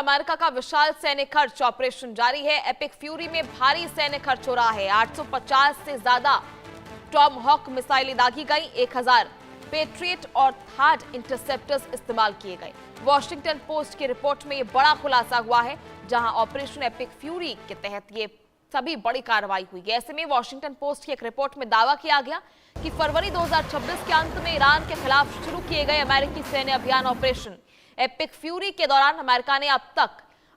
America का विशाल सैन्य खर्च ऑपरेशन जारी है। एपिक फ्यूरी में भारी सैन्य खर्च हो रहा है। 850 से ज्यादा टॉम हॉक मिसाइलें दागी गई, 1000 पेट्रियट और थार्ड इंटरसेप्टर्स इस्तेमाल किए गए। वॉशिंगटन पोस्ट की रिपोर्ट में यह बड़ा खुलासा हुआ है, जहां ऑपरेशन एपिक फ्यूरी के तहत ये सभी बड़ी कार्रवाई हुई है। ऐसे में वॉशिंगटन पोस्ट की एक रिपोर्ट में दावा किया गया कि फरवरी 2026 के अंत में ईरान के खिलाफ शुरू किए गए अमेरिकी सैन्य अभियान ऑपरेशन एपिक फ्यूरी के दौरान अमेरिका ने अब तक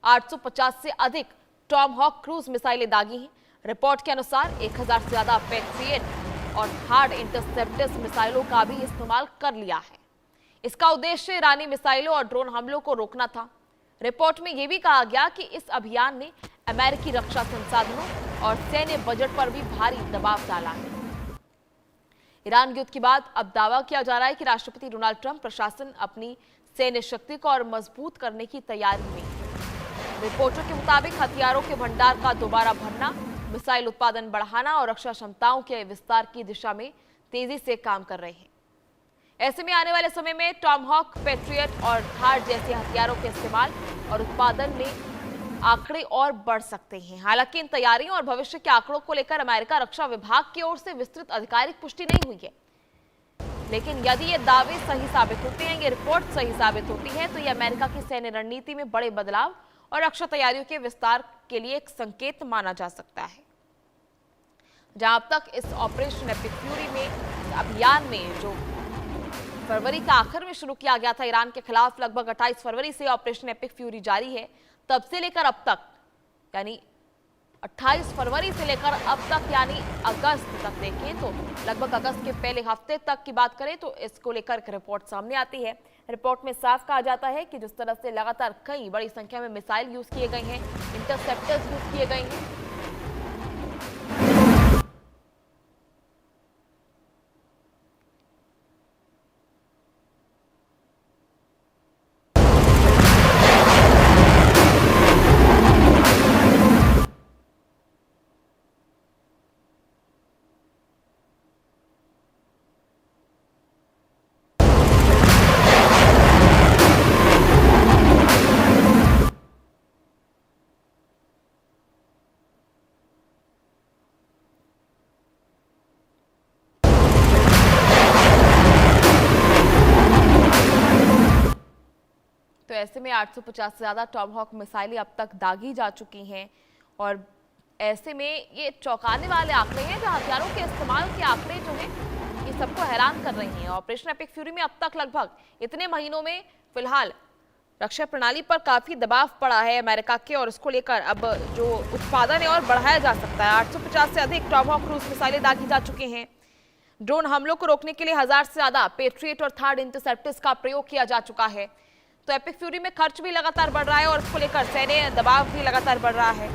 850 से अधिक टॉम हॉक क्रूज मिसाइलें दागी हैं। रिपोर्ट के अनुसार 1000 से ज्यादा पेट्रियट और हार्ड इंटरसेप्टर्स मिसाइलों का भी इस्तेमाल कर लिया है। इसका उद्देश्य ईरानी मिसाइलों और ड्रोन हमलों को रोकना था। रिपोर्ट में यह भी कहा गया कि इस अभियान ने अमेरिकी रक्षा संसाधनों और सैन्य बजट पर भी भारी दबाव डाला है। ईरान युद्ध के बाद अब दावा किया जा रहा है कि राष्ट्रपति डोनाल्ड ट्रंप प्रशासन अपनी सैन्य शक्ति को और मजबूत करने की तैयारी में। रिपोर्टों के मुताबिक हथियारों के भंडार का दोबारा भरना, मिसाइल उत्पादन बढ़ाना और रक्षा क्षमताओं के विस्तार की दिशा में तेजी से काम कर रहे हैं। ऐसे में आने वाले समय में टॉम हॉक, पेट्रियट और थार्ड जैसे हथियारों के इस्तेमाल और उत्पादन में आंकड़े और बढ़ सकते हैं। हालांकि इन तैयारियों और भविष्य के आंकड़ों को लेकर अमेरिका रक्षा विभाग की ओर से विस्तृत आधिकारिक पुष्टि नहीं हुई है। लेकिन यदि ये दावे सही साबित होते हैं, ये रिपोर्ट सही साबित होती है, तो ये अमेरिका की सैन्य रणनीति में बड़े बदलाव और रक्षा तैयारियों के विस्तार के लिए एक संकेत माना जा सकता है। जहां अब तक इस ऑपरेशन एपिक फ्यूरी में अभियान में जो फरवरी का आखिर में शुरू किया गया था ईरान के खिलाफ, लगभग 28 फरवरी से ऑपरेशन एपिक फ्यूरी जारी है। तब से लेकर अब तक, यानी 28 फरवरी से लेकर अब तक, यानी अगस्त तक देखें तो लगभग अगस्त के पहले हफ्ते तक की बात करें तो इसको लेकर एक रिपोर्ट सामने आती है। रिपोर्ट में साफ कहा जाता है कि जिस तरह से लगातार कई बड़ी संख्या में मिसाइल यूज किए गए हैं, इंटरसेप्टर्स यूज किए गए हैं, तो ऐसे में 850 से ज्यादा टॉम हॉक मिसाइलें अब तक दागी जा चुकी हैं। और ऐसे में ये चौंकाने वाले आंकड़े हैं, जहां हथियारों के इस्तेमाल के आंकड़े जो हैं ये सबको हैरान कर रहे हैं। ऑपरेशन एपिक फ्यूरी में अब तक लगभग इतने महीनों में फिलहाल रक्षा प्रणाली पर काफी दबाव पड़ा है अमेरिका के, और इसको लेकर अब जो उत्पादन है और बढ़ाया जा सकता है। 850 से अधिक टॉम हॉक क्रूज मिसाइलें दागी जा चुके हैं। ड्रोन हमलों को रोकने के लिए 1000 से ज्यादा पेट्रियट और थार्ड इंटरसेप्टर्स का प्रयोग किया जा चुका है। तो एपिक फ्यूरी में खर्च भी लगातार बढ़ रहा है और इसको लेकर सैन्य दबाव भी लगातार बढ़ रहा है।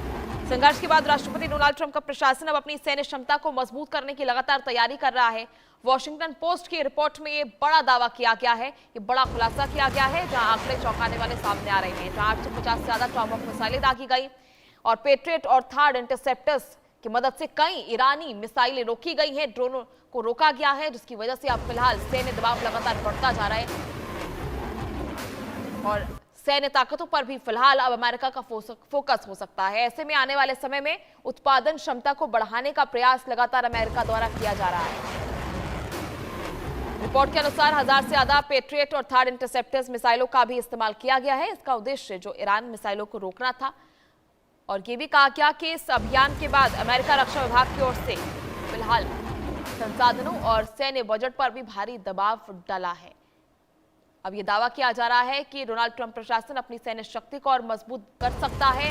संघर्ष के बाद राष्ट्रपति डोनाल्ड ट्रंप का प्रशासन अब अपनी सैन्य क्षमता को मजबूत करने की लगातार तैयारी कर रहा है। वॉशिंगटन पोस्ट की रिपोर्ट में ये बड़ा दावा किया गया है, ये बड़ा खुलासा किया गया है, जहां आंकड़े चौंकाने वाले सामने आ रहे हैं। जहां 850 से ज्यादा टॉम हॉक मिसाइलें दागी गई और पेट्रियट और थार्ड इंटरसेप्टर्स की मदद से कई ईरानी मिसाइलें रोकी गई हैं, ड्रोनों को रोका गया है, जिसकी वजह से अब फिलहाल सैन्य दबाव लगातार बढ़ता जा रहा है और सैन्य ताकतों पर भी फिलहाल अब अमेरिका का फोकस हो सकता है। ऐसे में आने वाले समय में उत्पादन क्षमता को बढ़ाने का प्रयास लगातार अमेरिका द्वारा किया जा रहा है। रिपोर्ट के अनुसार 1000 से ज्यादा पेट्रियट और थार्ड इंटरसेप्टर्स मिसाइलों का भी इस्तेमाल किया गया है। इसका उद्देश्य जो ईरान मिसाइलों को रोकना था। और ये भी कहा गया कि इस अभियान के बाद अमेरिका रक्षा विभाग की ओर से फिलहाल संसाधनों और सैन्य बजट पर भी भारी दबाव डाला है। अब यह दावा किया जा रहा है कि डोनाल्ड ट्रंप प्रशासन अपनी सैन्य शक्ति को और मजबूत कर सकता है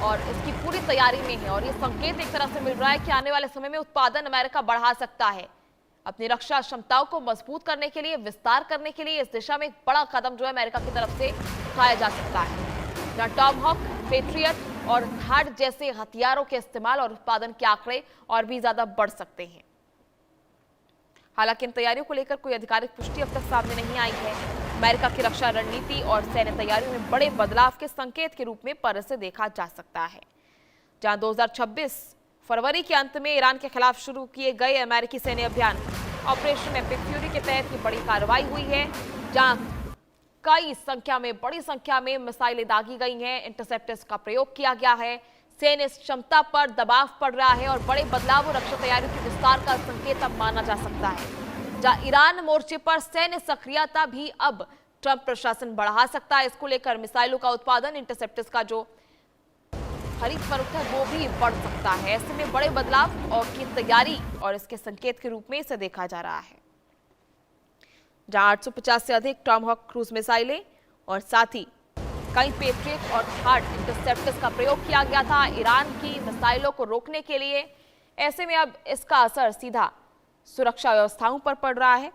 और इसकी पूरी तैयारी में है। और यह संकेत एक तरह से मिल रहा है कि आने वाले समय में उत्पादन अमेरिका बढ़ा सकता है। अपनी रक्षा क्षमताओं को मजबूत करने के लिए, विस्तार करने के लिए इस दिशा में एक बड़ा कदम जो है अमेरिका की तरफ से उठाया जा सकता है। जहां टॉम हॉक, पेट्रियट और थार्ड जैसे हथियारों के इस्तेमाल और उत्पादन के आंकड़े और भी ज्यादा बढ़ सकते हैं। हालांकि इन तैयारियों को लेकर कोई आधिकारिक पुष्टि अब तक सामने नहीं आई है। अमेरिका की रक्षा रणनीति और सैन्य तैयारियों में बड़े बदलाव के संकेत के रूप में पर इसे देखा जा सकता है। जहां 2026 फरवरी के अंत में ईरान के खिलाफ शुरू किए गए अमेरिकी सैन्य अभियान ऑपरेशन एपिक फ्यूरी के तहत ये बड़ी कार्रवाई हुई है, जहां कई संख्या में, बड़ी संख्या में मिसाइलें दागी गई हैं। इंटरसेप्टर्स का प्रयोग किया गया है। सैन्य क्षमता पर दबाव पड़ रहा है और बड़े बदलाव और रक्षा तैयारियों के विस्तार का संकेत अब माना जा सकता है। जहां ईरान मोर्चे पर सैन्य सक्रियता भी अब ट्रंप प्रशासन बढ़ा सकता है। इसको लेकर मिसाइलों का उत्पादन, इंटरसेप्टर्स का जो खरीद फरोख्त है वो भी बढ़ सकता है। ऐसे में बड़े बदलाव और की तैयारी और इसके संकेत के रूप में इसे देखा जा रहा है। जहां 850 से अधिक टॉमहॉक क्रूज मिसाइलें और साथ ही कई पेट्रियट और थार्ड इंटरसेप्टर्स का प्रयोग किया गया था ईरान की मिसाइलों को रोकने के लिए। ऐसे में अब इसका असर सीधा सुरक्षा व्यवस्थाओं पर पड़ रहा है,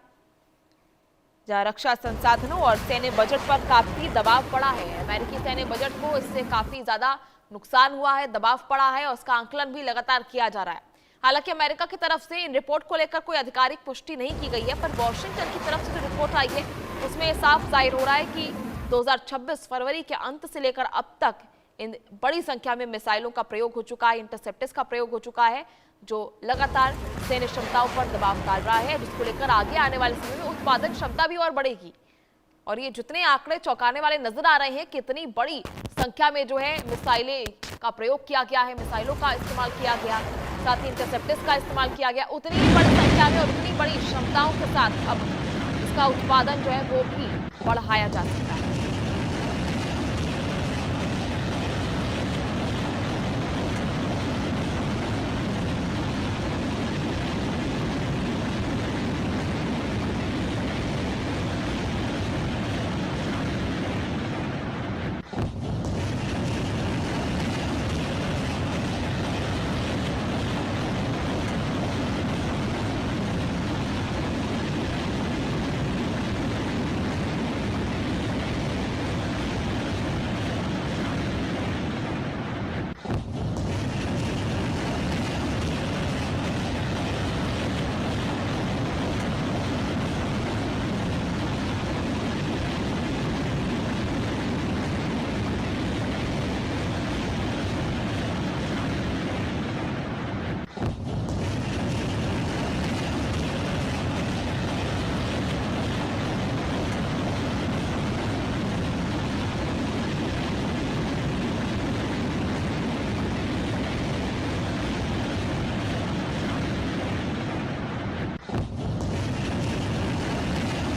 जहां रक्षा संसाधनों और सैन्य बजट पर काफी दबाव पड़ा है। अमेरिकी सैन्य बजट को इससे काफी ज्यादा नुकसान हुआ है, दबाव पड़ा है और उसका आंकलन भी लगातार किया जा रहा है। हालांकि अमेरिका की तरफ से इन रिपोर्ट को लेकर कोई आधिकारिक पुष्टि नहीं की गई है, पर वॉशिंगटन की तरफ से जो रिपोर्ट आई है उसमें साफ जाहिर हो रहा है कि 2026 फरवरी के अंत से लेकर अब तक इन बड़ी संख्या में मिसाइलों का प्रयोग हो चुका है, इंटरसेप्टर्स का प्रयोग हो चुका है, जो लगातार सैन्य क्षमताओं पर दबाव डाल रहा है, जिसको लेकर आगे आने वाले समय में उत्पादन क्षमता भी और बढ़ेगी। और ये जितने आंकड़े चौंकाने वाले नजर आ रहे हैं, कितनी बड़ी संख्या में जो है मिसाइलें का प्रयोग किया गया है, मिसाइलों का इस्तेमाल किया गया, साथ ही इंटरसेप्टर्स का इस्तेमाल किया गया, उतनी ही बड़ी संख्या में और उतनी बड़ी क्षमताओं के साथ अब इसका उत्पादन जो है वो भी बढ़ाया जा सकता है।